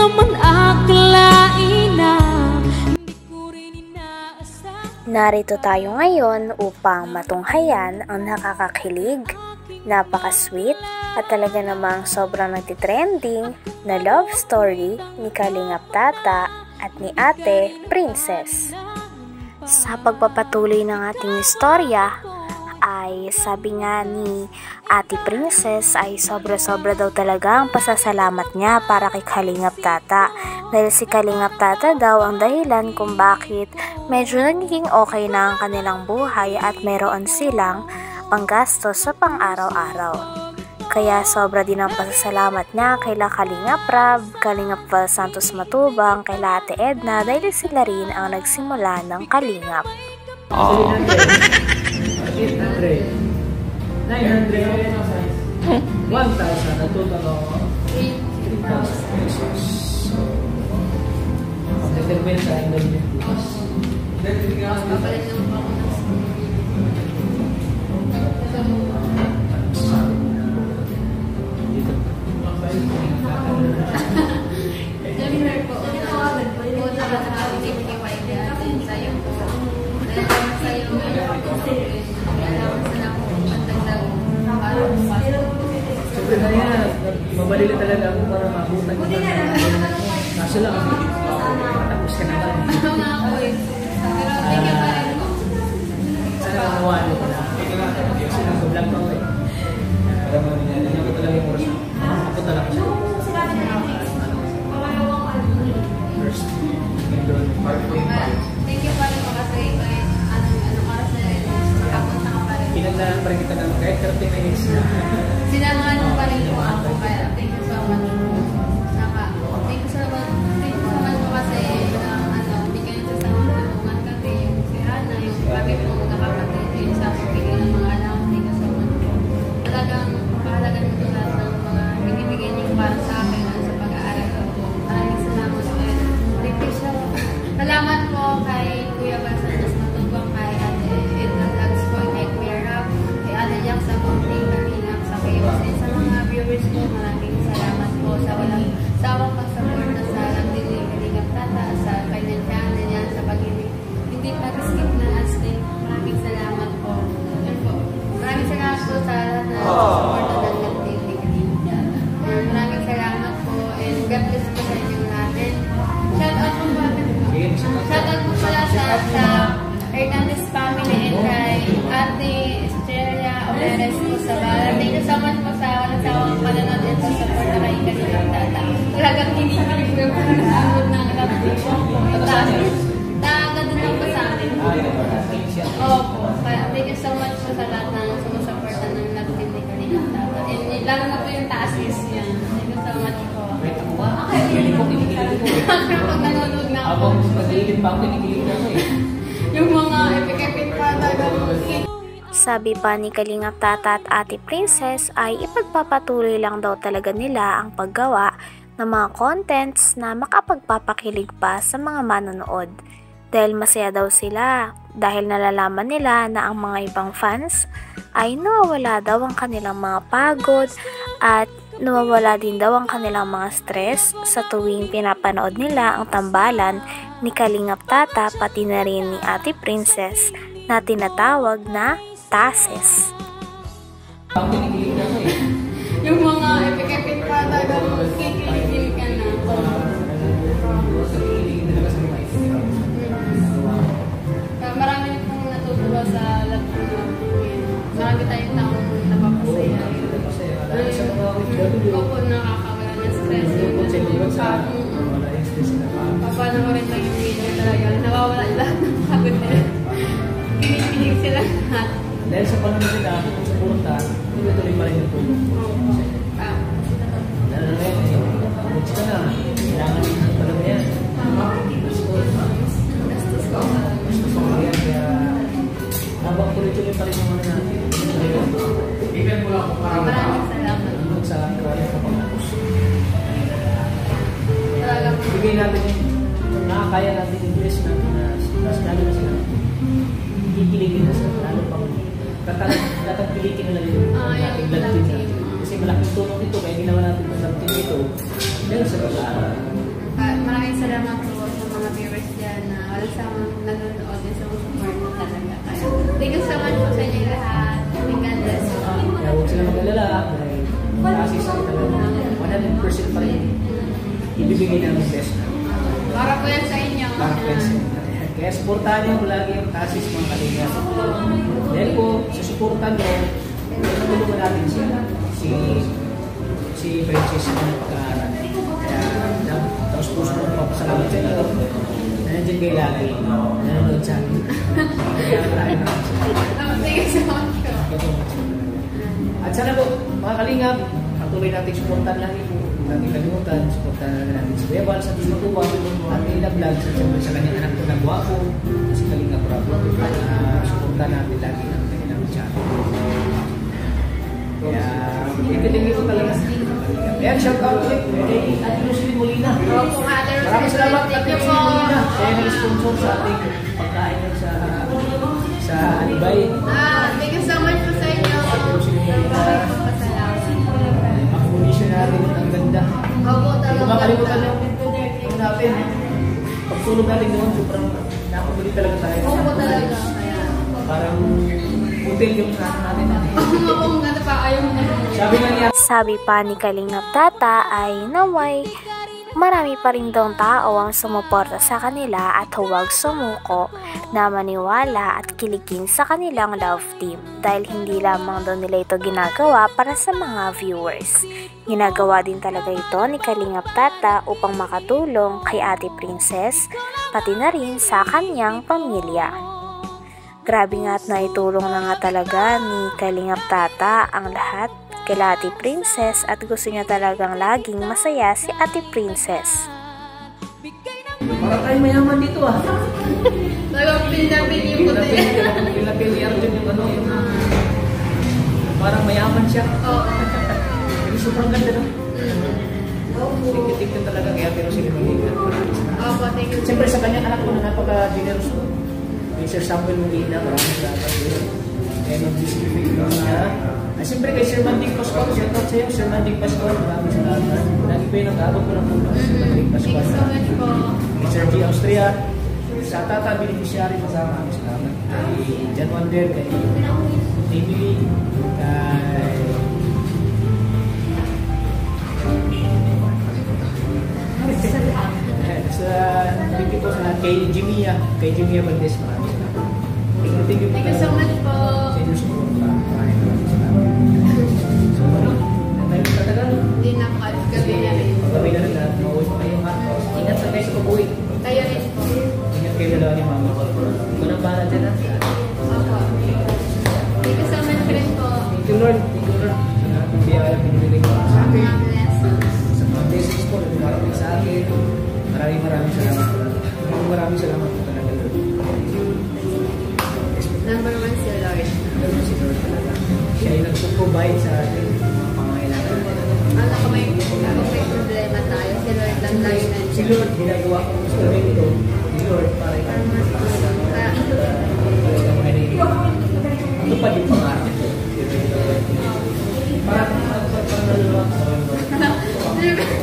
naman akalain na hindi ko rin inaasahan. Narito tayo ngayon upang matunghayan ang nakakakilig, napaka-sweet at talaga namang sobrang nagtitrending na love story ni Kalingap Tata at ni Ate Princess. Sa pagpapatuloy ng ating istorya ay sabi nga ni Ate Princess ay sobra-sobra daw talaga ang pasasalamat niya para kay Kalingap Tata. Dahil si Kalingap Tata daw ang dahilan kung bakit medyo nagiging okay na ang kanilang buhay at meron silang panggastos sa pang-araw-araw. Kaya sobra din ang pasasalamat niya kay Kalingap Rab, Kalingap Val Santos Matubang, kay Ate Edna dahil sila rin ang nagsimula ng Kalingap. 800, 900, 1,000, ang total of 3,000 pesos. Determine sa investment bukas. Papalit naman po ako ng mabalili talaga ako para mabutan ko na kaso lang tapos ka naman sana makawan ko na kasi nag-vlog ko para hindi ko talaga yung oras ako talaga siya first thank you pa rin po kasi anong oras na rin makapunta ka pa rin pinaglaan pa rin kita naman kahit 30 minutes na sinamahan mo pa rin po ako kaya thank you so much thank you so much po kasi bigyan nyo sa tulungan kami yung si Hana, yung kami po nakapatid yung sa pagpigil ng mga alam thank you so much po talagang mahalagan mo lahat ng mga binibigyan niyo para sa akin sa pag-aaral ko maraming salamat po thank you so much salamat po kay Kuya Val Santos Matubang, kay Ate Edna Vlogs po, kay Kuya Rab, kay Ate Jack sa Pagpigil sa mga viewers ko, maraming salamat po sa walang sawang pagsuporta sa Lagdin ni Kalingap Tata, sa financial na niya, sa pag-ibig. Hindi mag-skip na asking. Maraming salamat po. Yan po. Maraming salamat po sa lahat na suporta ng Lagdin ni Kalingap Tata. Maraming salamat po and God bless po sa inyo natin. Shout out po ba? Shout out po pala sa Hernandez family and kay Ate Estrella Oberes po sa Bala. Thank you so much po sa walang sawang pananood at sa support na kay Kalingap Tata. Talagang hinihilig ko yung pananood ng Lagdin po. Nakaganda lang po sa amin. Opo. Thank you so much po sa lahat ng sumusuporta ng Lagdin ni Kalingap Tata. And lalo na po yung taas-is yan. Thank you so much po. Okay. Pag nanonood na ako. Abang mag-iilip pa ako, kinikilig na ako eh. Yung mga epic-epic pa talaga. Sabi pa ni Kalingap Tata at Ate Princess ay ipagpapatuloy lang daw talaga nila ang paggawa ng mga contents na makapagpapakilig pa sa mga manonood. Dahil masaya daw sila dahil nalalaman nila na ang mga ibang fans ay nawawala daw ang kanilang mga pagod at nawawala din daw ang kanilang mga stress sa tuwing pinapanood nila ang tambalan ni Kalingap Tata pati na rin ni Ate Princess na tinatawag na tases. Yung mga epic-epic pa talaga kikilig ka na. Marami pong natutuwa sa Lagdin. Marami tayong taong napapasaya. Opo, nakakawala ng stress. Papanoorin lang yung video talaga. Nawawala lahat ng pagod nila. Kinikilig sila lahat. Dahil sa panahon nila, kung sa pumunta, tuloy pa rin yung tulong. Lalo na yun, ka na. Kailangan din ang talaga yan. Gastos ko. Gastos ko yan, kaya habang tuloy-tuloy pa rin yung mga natin. Even mo lang kung maraming salamat. Sa kawalay sa pangapos. Bigay natin yung nakakaya natin yung dress natin na lalo na sila. Kikiligin na sila, lalo pang tatagpilikin na lang yung ating Lagdin natin. Kasi malaking tulong ito, kaya ginawa natin yung Lagdin ito dahil sa pag-aaral. salamat po sa mga viewers dyan na wala sa nanonood din sa support mo talaga. Kaya, thank you so much po sa inyo lahat. May God bless you. Kaya huwag sila mag-alala dahil assist ko talaga 100% pa rin. Ibibigay namin best na. Para po yan sa inyo. Para po yan sa inyo. Kaya supportahan niyo ko lagi yung assist mga kalinga. Dahil po, sa supportan niyo, natulungan natin si Princess na nagpag-aaral. Kaya, tapos po sa mga papasalamat sa inyo, na nandiyan kayo lagi, nanonood sa akin. Kaya maraming salamat. Thank you so much po. At sana po, mga kalingap, patuloy natin supportan lagi po. Natin kalimutan, supportan natin si Bebal sa Tismatuwa, at Nila Vlog, sa kanyang anak ko na guwapo, si Kalingap Bravo. Supportan natin lagi ang kanilang channel. Kaya, tingin ko talaga. Kaya, shout out ulit kay Ate Roslyn Molina. Maraming salamat Ate Roslyn Molina. Kaya nag-sponsor sa ating pagkain sa Alibay. Thank you so much po sa inyo. Ate Roslyn Molina. Ang natin ang ganda. Hindi ko makalimutan yung natin. Pagtulog natin noon, sobrang nakabuli talaga tayo. Opo talaga. Parang hotel yung natin. Kung ganda pa, ayaw mo na. Sabi pa ni Kalingap Tata ay naway marami pa rin daw tao ang sumuporta sa kanila at huwag sumuko na maniwala at kiligin sa kanilang love team dahil hindi lamang daw nila ito ginagawa para sa mga viewers. Ginagawa din talaga ito ni Kalingap Tata upang makatulong kay Ate Princess pati na rin sa kanyang pamilya. Grabe nga at naitulong na nga talaga ni Kalingap Tata ang lahat kay Ate Princess at gusto niya talagang laging masaya si Ate Princess. Para tayo mayaman dito Talagang pinapin yung puti. Pinapin ni Arjun yung parang mayaman siya. Oo. Sobrang ganda no? Tingnan talaga kaya pero sila Molina. Opo, thank you. Siyempre sa kanyang anak ko na napaka-generous mo. Kay Sir Samuel Molina, maraming salamat din. Kaya mag-distribute niya. Siyempre kay Sir Manding Pascual, shout out sa iyo, Sir Manding Pascual, maraming salamat. Lagi pa yung nag-abot ko ng puno, Sir Manding Pascual. Thank you so much po. Kay Sir G. Austria, sa Tata, beneficiary mo sa maraming salamat. Kay Jan Wander, kay Emily, thank you po sa lahat. Kay Jimia Valdez, maraming salamat. Thank you so much po. Sa inyo support. Maraming salamat. So, tayo tatagal. Hindi na ako at gabi na rin. Gabi na rin lahat. Mauwi pa kayo ha. Ingat sa kayo sa pag-uwi. Kayo rin po. Ingat kayo dalawa ni Mama. Ikaw nang bahala dyan ha. Opo. Thank you so much rin po. Thank you Lord. Thank you Lord. Hindi ako pinibigay ko sa akin. God bless. Sa mga blessings po na dumarating sa akin. Maraming salamat po. Maraming salamat po talaga Lord. Number 1 si Lord. Si Lord talaga. Siya ay nagpo-provide sa atin mga pangailangan. Ano kung may problema tayo, si Lord lang tayo nandiyan. Si Lord, ginagawa ko gusto rin ito. Si Lord, para ikaw. Ano pa yung pangarap ko? Para nalulunod sa Lord.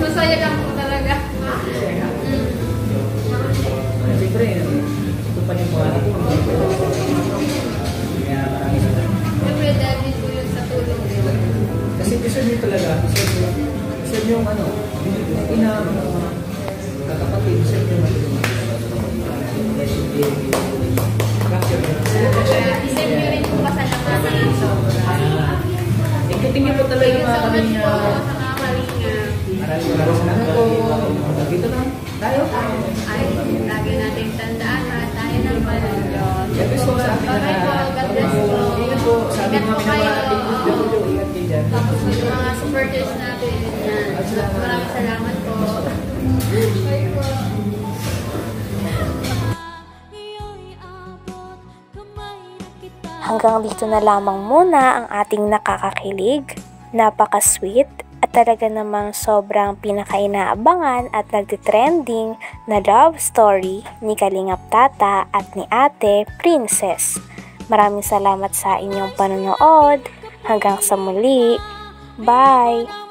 Masaya lang po talaga. Siyempre, ito pa yung pangarap ko. Kaya maraming salamat. Siyempre, dahil po yun sa tulong niyo. Kasi deserve nyo talaga. Deserve nyo yung ina, kakapatid, deserve nyo matulungan. Isip niyo rin po kasalamatan ng sobra. Tingin po talaga yung mga kami niya. Sa mga kalinga. Maraming salamat po. Dito na tayo. Ay, lagi natin tandaan na tayo ng palang Diyos. Siyempre po sa ating Bye po, God bless po. Ingat po. Sabi Ingat mga po kayo. pinamahal. Ingat kayo dyan. Tapos yung mga supporters natin. Maraming salamat po. Bye po. Hanggang dito na lamang muna ang ating nakakakilig, napaka-sweet at talaga namang sobrang pinakainaabangan at nagtitrending na love story ni Kalingap Tata at ni Ate Princess. Maraming salamat sa inyong panonood. Hanggang sa muli. Bye!